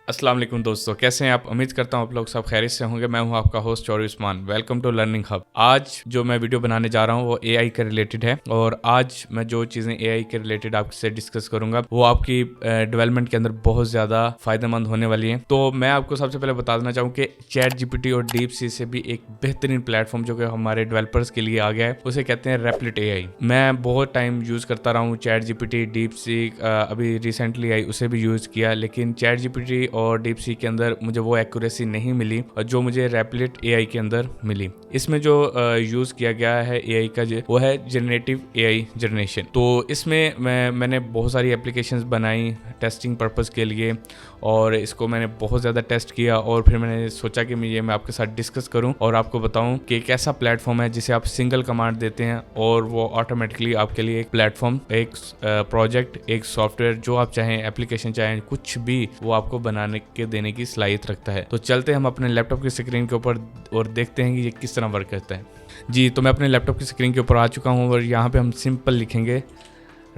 अस्सलाम वालेकुम दोस्तों, कैसे हैं आप? उम्मीद करता हूं आप लोग सब खैरियत से होंगे। मैं हूं आपका host Chauri Usman. Welcome to Learning Hub. आज जो मैं वीडियो बनाने जा रहा हूं वो एआई के रिलेटेड है और आज मैं जो चीज़ें एआई के रिलेटेड आपसे डिस्कस करूंगा वो आपकी डेवलपमेंट के अंदर बहुत ज़्यादा फायदेमंद होने वाली हैं। तो मैं आपको सबसे पहले बता देना चाहूँ कि चैट जीपीटी और डीप सी से भी एक बेहतरीन प्लेटफॉर्म जो कि हमारे डेवलपर्स के लिए आ गया है, उसे कहते हैं रेप्लिट एआई। मैं बहुत टाइम यूज़ करता रहा हूँ चैट जीपीटी, डीप सी अभी रिसेंटली आई उसे भी यूज़ किया, लेकिन चैट जीपीटी और डीप सी के अंदर मुझे वो एक्यूरेसी नहीं मिली और जो मुझे रेप्लिट एआई के अंदर मिली। इसमें जो यूज़ किया गया है एआई का वो है जनरेटिव एआई जनरेशन। तो इसमें मैंने बहुत सारी एप्लीकेशंस बनाई टेस्टिंग पर्पस के लिए और इसको मैंने बहुत ज़्यादा टेस्ट किया और फिर मैंने सोचा कि मैं आपके साथ डिस्कस करूं और आपको बताऊं कि एक ऐसा प्लेटफॉर्म है जिसे आप सिंगल कमांड देते हैं और वो ऑटोमेटिकली आपके लिए एक प्लेटफॉर्म, एक प्रोजेक्ट, एक सॉफ्टवेयर जो आप चाहें, एप्लीकेशन चाहें, कुछ भी वो आपको बनाने के देने की सलाहियत रखता है। तो चलते हम अपने लैपटॉप की स्क्रीन के ऊपर और देखते हैं कि ये किस तरह वर्क करता है। जी, तो मैं अपने लैपटॉप की स्क्रीन के ऊपर आ चुका हूँ और यहाँ पे हम सिंपल लिखेंगे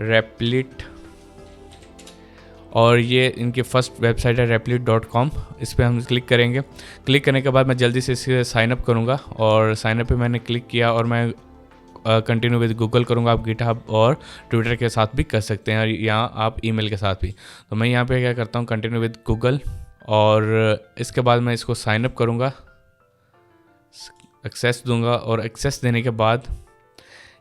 रेप्लिट और ये इनकी फर्स्ट वेबसाइट है replit.com। इस पर हम क्लिक करेंगे। क्लिक करने के बाद मैं जल्दी से इसे साइन अप करूँगा और साइन अप पे मैंने क्लिक किया और मैं कंटिन्यू विद गूगल करूँगा। आप गिटहब और ट्विटर के साथ भी कर सकते हैं और यहाँ आप ईमेल के साथ भी। तो मैं यहाँ पे क्या करता हूँ, कंटिन्यू विद गूगल और इसके बाद मैं इसको साइन अप करूँगा, एक्सेस दूंगा और एक्सेस देने के बाद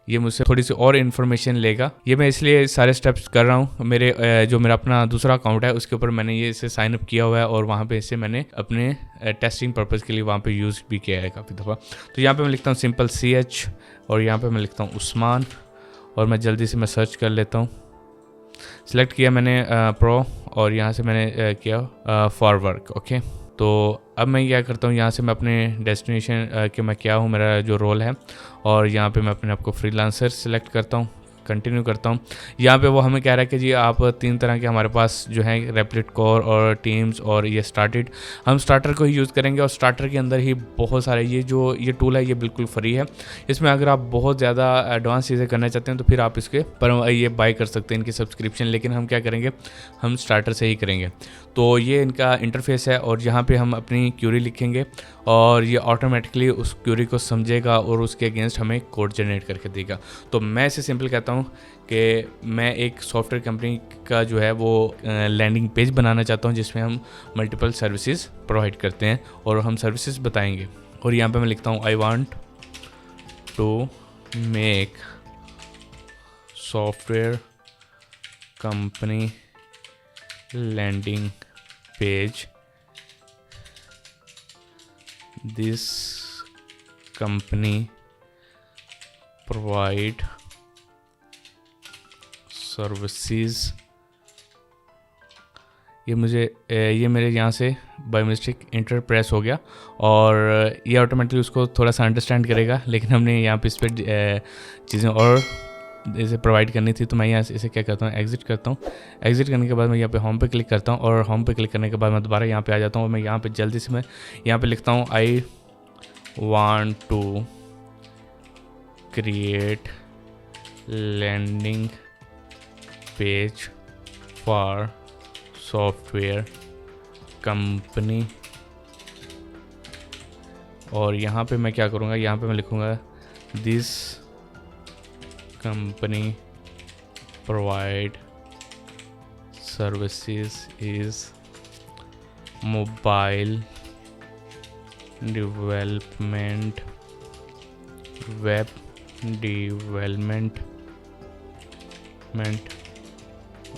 ये मुझसे थोड़ी सी और इन्फॉर्मेशन लेगा। ये मैं इसलिए सारे स्टेप्स कर रहा हूँ, मेरा अपना दूसरा अकाउंट है उसके ऊपर मैंने ये इसे साइन अप किया हुआ है और वहाँ पे इसे मैंने अपने टेस्टिंग पर्पज़ के लिए वहाँ पे यूज़ भी किया है काफ़ी दफ़ा। तो यहाँ पे मैं लिखता हूँ सिंपल CH और यहाँ पे मैं लिखता हूँ उस्मान और मैं जल्दी से मैं सर्च कर लेता हूँ। सिलेक्ट किया मैंने प्रो और यहाँ से मैंने किया फॉर वर्क। ओके, तो अब मैं क्या करता हूँ, यहाँ से मैं अपने डेस्टिनेशन के मैं क्या हूँ, मेरा जो रोल है, और यहाँ पे मैं अपने आप को फ्रीलांसर सेलेक्ट करता हूँ, कंटिन्यू करता हूँ। यहाँ पे वो हमें कह रहा है कि जी आप 3 तरह के हमारे पास जो है रेप्लिट कोर और टीम्स और ये स्टार्टेड। हम स्टार्टर को ही यूज़ करेंगे और स्टार्टर के अंदर ही बहुत सारे ये टूल है, ये बिल्कुल फ्री है। इसमें अगर आप बहुत ज़्यादा एडवांस चीज़ें करना चाहते हैं तो फिर आप इसके पर ये बाय कर सकते हैं इनकी सब्सक्रिप्शन, लेकिन हम क्या करेंगे, हम स्टार्टर से ही करेंगे। तो ये इनका इंटरफेस है और यहाँ पे हम अपनी क्यूरी लिखेंगे और ये ऑटोमेटिकली उस क्यूरी को समझेगा और उसके अगेंस्ट हमें कोड जनरेट करके देगा। तो मैं इसे सिंपल कहता हूँ कि मैं एक सॉफ्टवेयर कंपनी का जो है वो लैंडिंग पेज बनाना चाहता हूँ जिसमें हम मल्टीपल सर्विसेज प्रोवाइड करते हैं और हम सर्विसेज बताएंगे। और यहाँ पे मैं लिखता हूँ I want to make software company landing page, this company provide services। ये मेरे यहाँ से बाय मिस्टेक इंटर प्रेस हो गया और ये ऑटोमेटिकली उसको थोड़ा सा अंडरस्टैंड करेगा, लेकिन हमने यहाँ पे इस पर चीज़ें और इसे प्रोवाइड करनी थी। तो मैं यहाँ से इसे क्या करता हूँ, एग्जिट करता हूँ। एग्जिट करने के बाद मैं यहाँ पे होम पे क्लिक करता हूँ और होम पे क्लिक करने के बाद मैं दोबारा यहाँ पे आ जाता हूँ और मैं यहाँ पे जल्दी से मैं यहाँ पे लिखता हूँ I want to create landing page for software company. और यहाँ पे मैं क्या करूँगा, यहाँ पे मैं लिखूँगा this company provide services is mobile development, web development।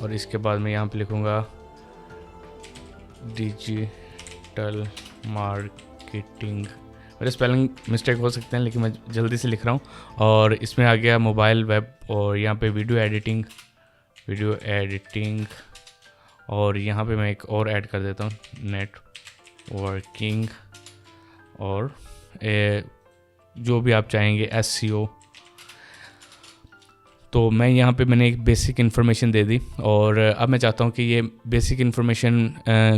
और इसके बाद मैं यहाँ पे लिखूँगा डिजिटल मार्केटिंग। मेरे स्पेलिंग मिस्टेक हो सकते हैं लेकिन मैं जल्दी से लिख रहा हूँ। और इसमें आ गया मोबाइल, वेब और यहाँ पे वीडियो एडिटिंग और यहाँ पे मैं एक और ऐड कर देता हूँ नेटवर्किंग और जो भी आप चाहेंगे SEO। तो मैं यहाँ पे मैंने एक बेसिक इन्फॉर्मेशन दे दी और अब मैं चाहता हूँ कि ये बेसिक इन्फॉर्मेशन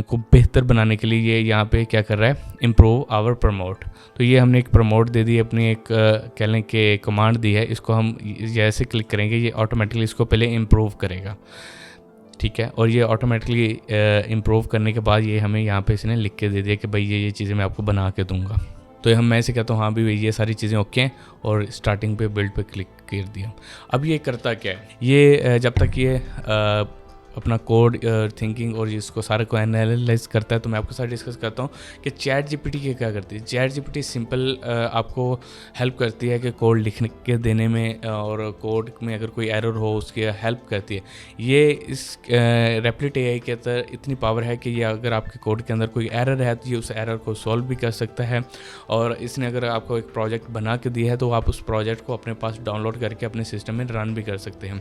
को बेहतर बनाने के लिए ये यहाँ पे क्या कर रहा है, इम्प्रूव आवर प्रमोट। तो ये हमने एक प्रमोट दे दी, अपनी एक कह लें कि कमांड दी है। इसको हम जैसे क्लिक करेंगे ये ऑटोमेटिकली इसको पहले इम्प्रूव करेगा। ठीक है। और ये ऑटोमेटिकली इम्प्रूव करने के बाद ये हमें यहाँ पे इसने लिख के दे दिया कि भाई ये चीज़ें मैं आपको बना के दूंगा। तो हम मैं ऐसे कहता हूँ हाँ भी ये सारी चीज़ें ओके हैं, और स्टार्टिंग पे बिल्ड पे क्लिक कर दिया। अब ये करता क्या है, ये जब तक ये अपना कोड थिंकिंग और इसको सारे को एनालाइज करता है, तो मैं आपके साथ डिस्कस करता हूँ कि चैट जीपीटी क्या करती है। चैट जीपीटी सिंपल आपको हेल्प करती है कि कोड लिखने के देने में, और कोड में अगर कोई एरर हो उसकी हेल्प करती है। ये इस रेप्लिट एआई के अंदर इतनी पावर है कि ये अगर आपके कोड के अंदर कोई एरर है तो ये उस एरर को सॉल्व भी कर सकता है। और इसने अगर आपको एक प्रोजेक्ट बना के दिया है तो आप उस प्रोजेक्ट को अपने पास डाउनलोड करके अपने सिस्टम में रन भी कर सकते हैं।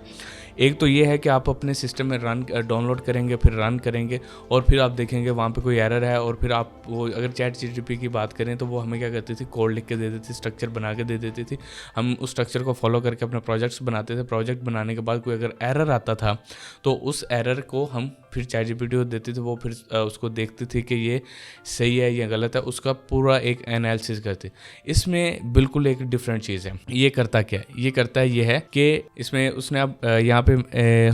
एक तो ये है कि आप अपने सिस्टम में डाउनलोड करेंगे, फिर रन करेंगे, और फिर आप देखेंगे वहाँ पे कोई एरर है, और फिर आप वो अगर चैट जीपीटी की बात करें तो वो हमें क्या करती थी, कोड लिख के दे देती थी, स्ट्रक्चर बना के दे देती थी। हम उस स्ट्रक्चर को फॉलो करके अपने प्रोजेक्ट्स बनाते थे। प्रोजेक्ट बनाने के बाद कोई अगर एरर आता था तो उस एरर को हम फिर चैट जीपीटी को देते थे, वो फिर उसको देखती थी कि ये सही है या गलत है, उसका पूरा एक एनालिसिस करती। इसमें बिल्कुल एक डिफरेंट चीज़ है। ये करता क्या है, ये करता है ये है कि इसमें उसने अब यहाँ पे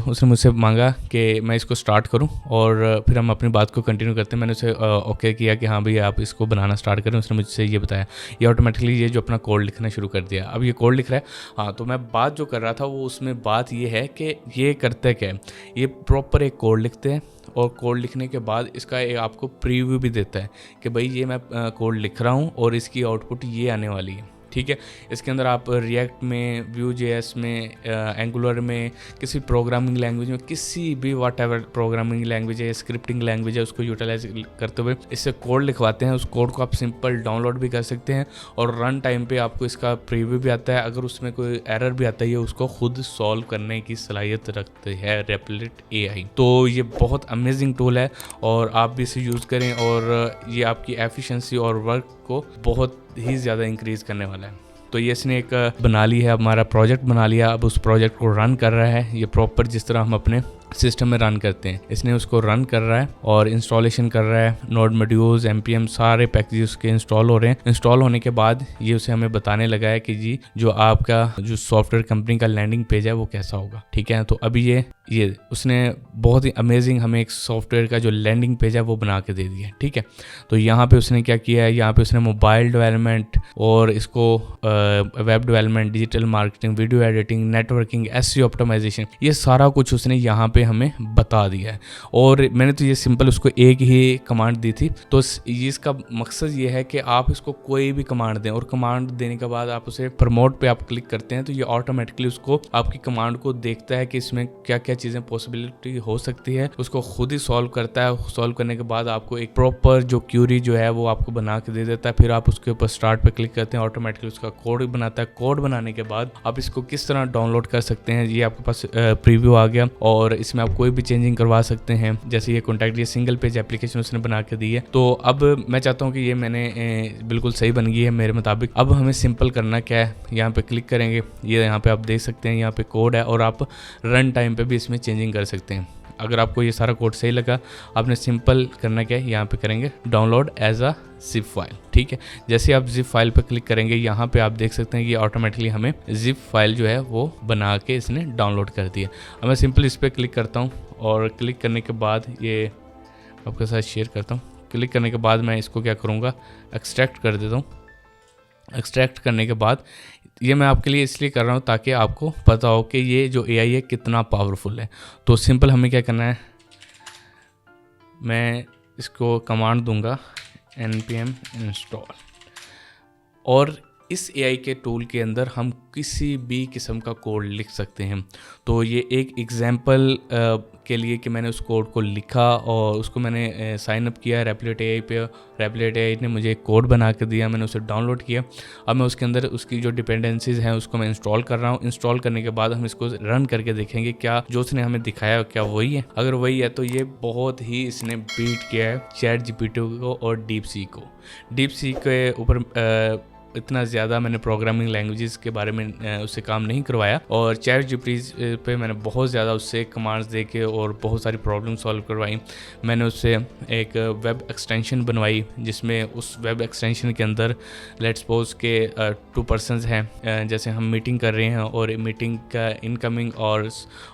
उसने मुझसे मांगा कि मैं इसको स्टार्ट करूं, और फिर हम अपनी बात को कंटिन्यू करते हैं। मैंने उसे ओके किया कि हाँ भैया आप इसको बनाना स्टार्ट करें। उसने मुझसे ये बताया, ये ऑटोमेटिकली ये जो अपना कोड लिखना शुरू कर दिया। अब ये कोड लिख रहा है। हाँ, तो मैं बात जो कर रहा था वो उसमें बात ये है कि ये करते क्या है, ये प्रॉपर एक कोड लिखते हैं, और कोड लिखने के बाद इसका एक आपको प्रीव्यू भी देता है कि भाई ये मैं कोड लिख रहा हूँ और इसकी आउटपुट ये आने वाली है। ठीक है। इसके अंदर आप रिएक्ट में, Vue.js में, एंगुलर में, किसी प्रोग्रामिंग लैंग्वेज में, किसी भी वॉट एवर प्रोग्रामिंग लैंग्वेज है, स्क्रिप्टिंग लैंग्वेज है, उसको यूटिलाइज करते हुए इससे कोड लिखवाते हैं। उस कोड को आप सिंपल डाउनलोड भी कर सकते हैं, और रन टाइम पे आपको इसका प्रीव्यू भी आता है। अगर उसमें कोई एरर भी आता है, उसको खुद सॉल्व करने की सलाहियत रखते हैं रेप्लिट एआई। तो ये बहुत अमेजिंग टूल है, और आप भी इसे यूज़ करें, और ये आपकी एफिशिएंसी और वर्क को बहुत ही ज़्यादा इंक्रीज़ करने वाला है। तो ये इसने एक बना ली है, हमारा प्रोजेक्ट बना लिया। अब उस प्रोजेक्ट को रन कर रहा है, ये प्रॉपर जिस तरह हम अपने सिस्टम में रन करते हैं। इसने उसको रन कर रहा है और इंस्टॉलेशन कर रहा है। नोड मॉड्यूल्स, npm सारे पैकेजेस के इंस्टॉल हो रहे हैं। इंस्टॉल होने के बाद ये उसे हमें बताने लगा है कि जी जो आपका जो सॉफ्टवेयर कंपनी का लैंडिंग पेज है वो कैसा होगा। ठीक है। तो अभी ये उसने बहुत ही अमेजिंग हमें एक सॉफ्टवेयर का जो लैंडिंग पेज है वो बना के दे दिया है। ठीक है। तो यहाँ पे उसने क्या किया है, यहाँ पे उसने मोबाइल डेवलपमेंट और इसको web development, digital marketing, video editing, networking, SEO optimisation, ये सारा कुछ उसने यहाँ पे हमें बता दिया है। और मैंने तो ये सिंपल उसको एक ही कमांड दी थी। तो इसका मकसद ये है कि आप इसको कोई भी कमांड दें, और कमांड देने के बाद आप उसे प्रमोट पे आप क्लिक करते हैं तो ये ऑटोमेटिकली उसको आपकी कमांड को देखता है कि इसमें क्या क्या चीज़ें पॉसिबिलिटी हो सकती है, उसको खुद ही सॉल्व करता है। सॉल्व करने के बाद आपको एक प्रॉपर जो क्यूरी जो है वो आपको बना के दे देता है। फिर आप उसके ऊपर स्टार्ट पे क्लिक करते हैं, ऑटोमेटिकली उसका कोड बनाता है। कोड बनाने के बाद आप इसको किस तरह डाउनलोड कर सकते हैं, ये आपके पास प्रीव्यू आ गया, और इसमें आप कोई भी चेंजिंग करवा सकते हैं। जैसे ये कॉन्टैक्ट, ये सिंगल पेज एप्लीकेशन उसने बना के दी है। तो अब मैं चाहता हूँ कि ये मैंने बिल्कुल सही बन गई है मेरे मुताबिक। अब हमें सिंपल करना क्या है, यहाँ पे क्लिक करेंगे, ये यहाँ पे आप देख सकते हैं यहाँ पे कोड है, और आप रन टाइम पे भी इसमें चेंजिंग कर सकते हैं। अगर आपको ये सारा कोड सही लगा, आपने सिंपल करना क्या है, यहाँ पे करेंगे download as a zip file. ठीक है। जैसे आप जिप फाइल पे क्लिक करेंगे, यहाँ पे आप देख सकते हैं कि ऑटोमेटिकली हमें जिप फाइल जो है वो बना के इसने डाउनलोड कर दिया। अब मैं सिंपल इस पर क्लिक करता हूँ, और क्लिक करने के बाद ये आपके साथ शेयर करता हूँ। क्लिक करने के बाद मैं इसको क्या करूँगा, एक्सट्रैक्ट कर देता हूँ। एक्सट्रैक्ट करने के बाद ये मैं आपके लिए इसलिए कर रहा हूँ ताकि आपको पता हो कि ये जो एआई है कितना पावरफुल है। तो सिंपल हमें क्या करना है, मैं इसको कमांड दूंगा npm install, और इस एआई के टूल के अंदर हम किसी भी किस्म का कोड लिख सकते हैं। तो ये एक एग्जांपल के लिए कि मैंने उस कोड को लिखा और उसको मैंने साइन अप किया रेप्लिट एआई पे। रेप्लिट एआई ने मुझे एक कोड बना के दिया, मैंने उसे डाउनलोड किया। अब मैं उसके अंदर उसकी जो डिपेंडेंसीज हैं उसको मैं इंस्टॉल कर रहा हूँ। इंस्टॉल करने के बाद हम इसको रन करके देखेंगे क्या जो उसने हमें दिखाया क्या वही है। अगर वही है तो ये बहुत ही इसने बीट किया है चैट जीपीटी को और डीप सी को। डीप सी के ऊपर इतना ज़्यादा मैंने प्रोग्रामिंग लैंग्वेजेस के बारे में उससे काम नहीं करवाया, और चैट जीपीटी पे मैंने बहुत ज़्यादा उससे कमांड्स दे के और बहुत सारी प्रॉब्लम सॉल्व करवाई। मैंने उससे एक वेब एक्सटेंशन बनवाई, जिसमें उस वेब एक्सटेंशन के अंदर लेट्स सपोज के 2 पर्सनस हैं, जैसे हम मीटिंग कर रहे हैं और मीटिंग का इनकमिंग और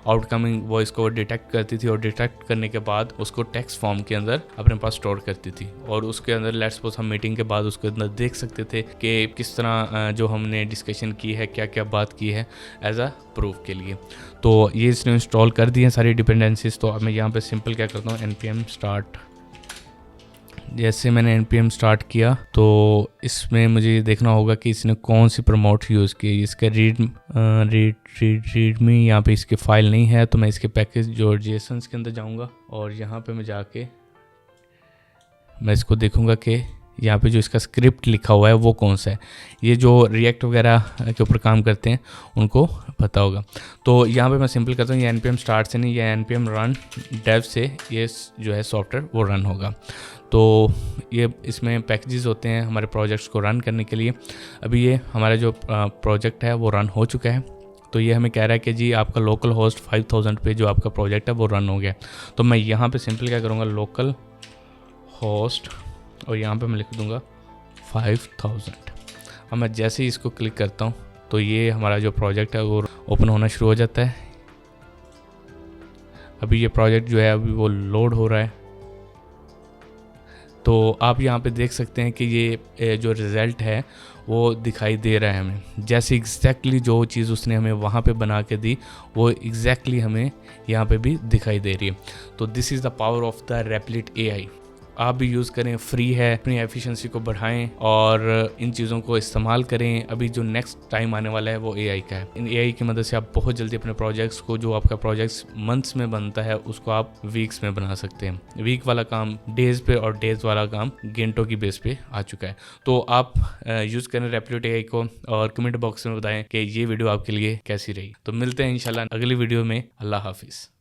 आउटकमिंग वॉइस को डिटेक्ट करती थी, और डिटेक्ट करने के बाद उसको टेक्स्ट फॉर्म के अंदर अपने पास स्टोर करती थी, और उसके अंदर लेट्स सपोज हम मीटिंग के बाद उसके अंदर देख सकते थे कि किस तरह जो हमने डिस्कशन की है, क्या क्या बात की है एज अ प्रूफ के लिए। तो ये इसने इंस्टॉल कर दी हैं सारी डिपेंडेंसीज। तो अब मैं यहाँ पे सिंपल क्या करता हूँ, npm स्टार्ट। जैसे मैंने npm स्टार्ट किया तो इसमें मुझे देखना होगा कि इसने कौन सी प्रमोट यूज़ की। इसका रीडमी यहाँ पे इसकी फाइल नहीं है, तो मैं इसके पैकेज जो जेसन्स के अंदर जाऊँगा और यहाँ पे मैं जाके मैं इसको देखूँगा कि यहाँ पे जो इसका स्क्रिप्ट लिखा हुआ है वो कौन सा है। ये जो रिएक्ट वगैरह के ऊपर काम करते हैं उनको पता होगा। तो यहाँ पे मैं सिंपल करता हूँ, ये npm स्टार्ट से नहीं, ये npm रन डेव से ये जो है सॉफ्टवेयर वो रन होगा। तो ये इसमें पैकेजेस होते हैं हमारे प्रोजेक्ट्स को रन करने के लिए। अभी ये हमारा जो प्रोजेक्ट है वो रन हो चुका है। तो ये हमें कह रहा है कि जी आपका लोकल होस्ट 5000 पे जो आपका प्रोजेक्ट है वो रन हो गया। तो मैं यहाँ पे सिंपल क्या करूँगा, लोकल होस्ट, और यहाँ पे मैं लिख दूँगा 5000। अब मैं जैसे ही इसको क्लिक करता हूँ तो ये हमारा जो प्रोजेक्ट है वो ओपन होना शुरू हो जाता है। अभी ये प्रोजेक्ट जो है अभी वो लोड हो रहा है। तो आप यहाँ पे देख सकते हैं कि ये जो रिज़ल्ट है वो दिखाई दे रहा है हमें, जैसे एग्जैक्टली जो चीज़ उसने हमें वहाँ पे बना के दी वो एग्जैक्टली हमें यहाँ पे भी दिखाई दे रही है। तो this is the power of the Replit AI। आप भी यूज़ करें, फ्री है, अपनी एफिशिएंसी को बढ़ाएं और इन चीज़ों को इस्तेमाल करें। अभी जो नेक्स्ट टाइम आने वाला है वो AI का है। इन AI की मदद से आप बहुत जल्दी अपने प्रोजेक्ट्स को, जो आपका प्रोजेक्ट्स मंथ्स में बनता है उसको आप वीक्स में बना सकते हैं। वीक वाला काम डेज़ पे और डेज़ वाला काम घंटों की बेस पे आ चुका है। तो आप यूज़ करें रेप्लिट AI को, और कमेंट बॉक्स में बताएं कि ये वीडियो आपके लिए कैसी रही। तो मिलते हैं इंशाल्लाह अगली वीडियो में। अल्लाह हाफिज़।